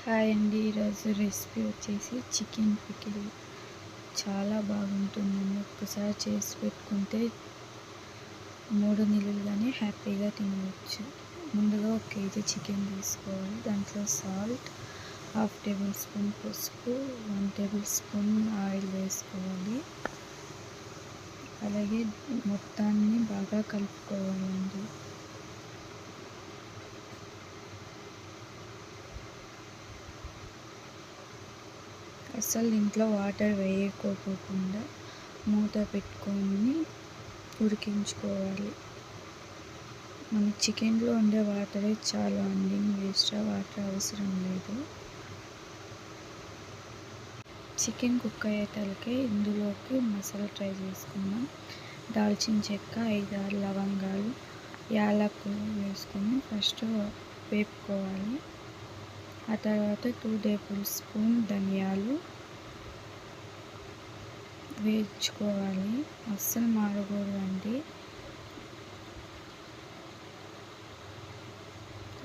Hi అండి. ఈరోజు recipe వచ్చేసి చికెన్ పికిల్. చాలా బాగుంటుందండి. ఒక్కసారి చేసి పెట్టుకుంటే 3 నెలలు కానీ హ్యాపీగా తినవచ్చు. ముందుగా 1 కేజీ చికెన్ తీసుకోవాలి. దాంట్లో సాల్ట్, 1/2 టేబుల్ స్పూన్ పసుపు, 1 టేబుల్ స్పూన్ ఆయిల్ వేసుకోవాలి. అలాగే మొత్తాన్ని బాగా కలుపుకోవాలండి. అసలు ఇంట్లో వాటర్ వేయకోకుండా మూత పెట్టుకొని ఉడికించుకోవాలి. మన చికెన్లో ఉండే వాటరే చాలా అండి, ఎక్స్ట్రా వాటర్ అవసరం లేదు. చికెన్ కుక్ అయ్యేటలకే ఇందులోకి మసాలా ట్రై చేసుకుందాం. దాల్చిన చెక్క, 5-6 లవంగాలు, యాలకులు వేసుకొని ఫస్ట్ వేపుకోవాలి. ఆ తర్వాత 2 టేబుల్ స్పూన్ ధనియాలు వేయించుకోవాలి. అస్సలు మాడకూడదండి.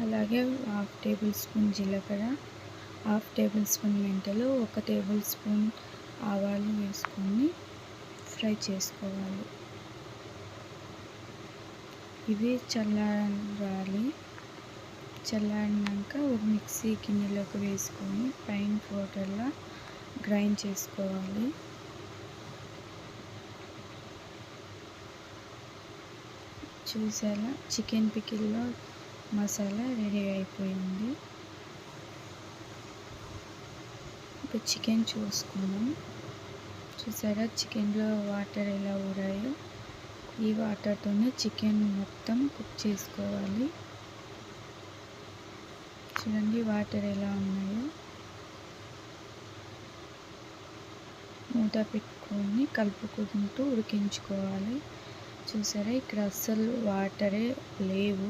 అలాగే 1/2 టేబుల్ స్పూన్ జీలకర్ర, 1/2 టేబుల్ స్పూన్ మెంతులు, 1 టేబుల్ స్పూన్ ఆవాలు వేసుకొని ఫ్రై చేసుకోవాలి. ఇవి చల్లారాలి. చల్లారినాక ఒక మిక్సీ గిన్నెలోకి వేసుకొని ఫైన్ పౌడర్లా గ్రైండ్ చేసుకోవాలి. చూసారా, చికెన్ పికిల్లో మసాలా రెడీ అయిపోయింది. ఇప్పుడు చికెన్ చూసుకుందాం. చూసారా, చికెన్లో వాటర్ ఎలా ఊరాయో. ఈ వాటర్తోనే చికెన్ మొత్తం కుక్ చేసుకోవాలి. చూడండి వాటర్ ఎలా ఉన్నాయో. మూత పెట్టుకొని కలుపుకుంటూ ఉడికించుకోవాలి. చూసారా, ఇక్కడ అస్సలు వాటరే లేవు.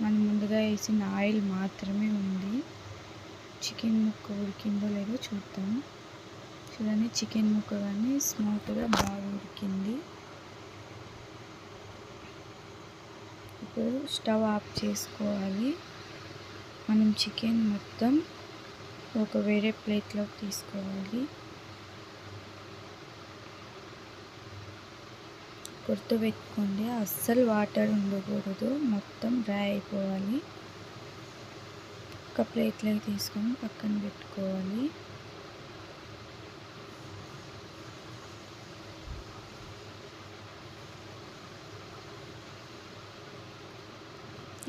మనం ముందుగా వేసిన ఆయిల్ మాత్రమే ఉంది. చికెన్ ముక్క ఉడికిందో లేదో చూద్దాం. చూడండి, చికెన్ ముక్క కానీ స్మూత్గా బాగా ఉడికింది. ఇప్పుడు స్టవ్ ఆఫ్ చేసుకోవాలి. మనం చికెన్ మొత్తం ఒక వేరే ప్లేట్లోకి తీసుకోవాలి. గుర్తుపెట్టుకోండి, అస్సలు వాటర్ ఉండకూడదు. మొత్తం డ్రై అయిపోవాలి. ఒక ప్లేట్లోకి తీసుకొని పక్కన పెట్టుకోవాలి.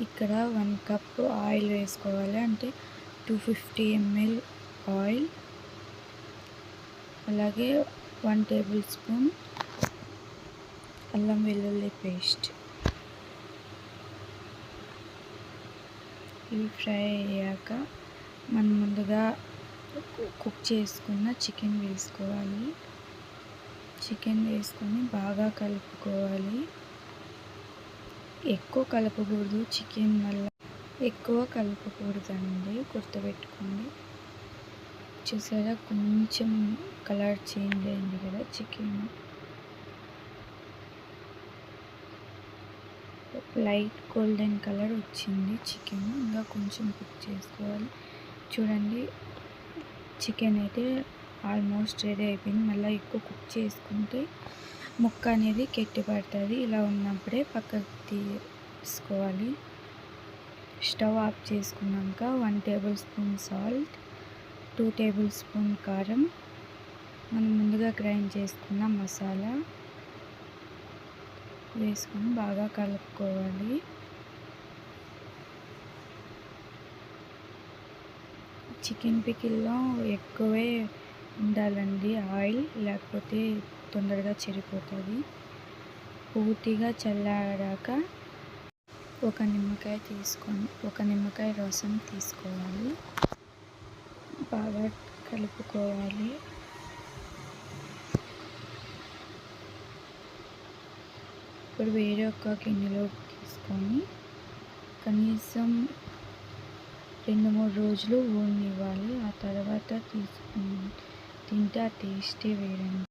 ఇక్కడ 1 కప్ ఆయిల్ వేసుకోవాలి. అంటే 250 ml ఆయిల్. అలాగే 1 టేబుల్ స్పూన్ అల్లం వెల్లుల్లి పేస్ట్. ఇవి ఫ్రై అయ్యాక మనం ముందుగా కుక్ చేసుకున్న చికెన్ వేసుకోవాలి. చికెన్ వేసుకొని బాగా కలుపుకోవాలి. ఎక్కువ కలపకూడదు, చికెన్ వల్ల ఎక్కువ కలపకూడదండి, గుర్తుపెట్టుకోండి. చూసారా, కొంచెం కలర్ చేంజ్ అయింది కదా చికెన్. లైట్ గోల్డెన్ కలర్ వచ్చింది చికెన్. ఇంకా కొంచెం కుక్ చేసుకోవాలి. చూడండి, చికెన్ అయితే ఆల్మోస్ట్ రెడీ అయిపోయింది. మళ్ళీ ఎక్కువ కుక్ చేసుకుంటే ముక్క అనేది గట్టి పడుతుంది. ఇలా ఉన్నప్పుడే పక్కకు తీసుకోవాలి. స్టవ్ ఆఫ్ చేసుకున్నాక 1 table spoon salt, 2 table spoon కారం, మనం ముందుగా గ్రైండ్ చేసుకున్న మసాలా వేసుకొని బాగా కలుపుకోవాలి. చికెన్ పికిల్లో ఎక్కువే ఉండాలండి ఆయిల్, లేకపోతే తొందరగా చెడిపోతుంది. పూర్తిగా చల్లారాక ఒక నిమ్మకాయ రసం తీసుకోవాలి. బాగా కలుపుకోవాలి. ఇప్పుడు వేరే ఒక గిన్నెలో తీసుకొని కనీసం 2-3 రోజులు ఊరనివ్వాలి. ఆ తర్వాత తీసుకొని తింటే ఆ టేస్టే వేరండి.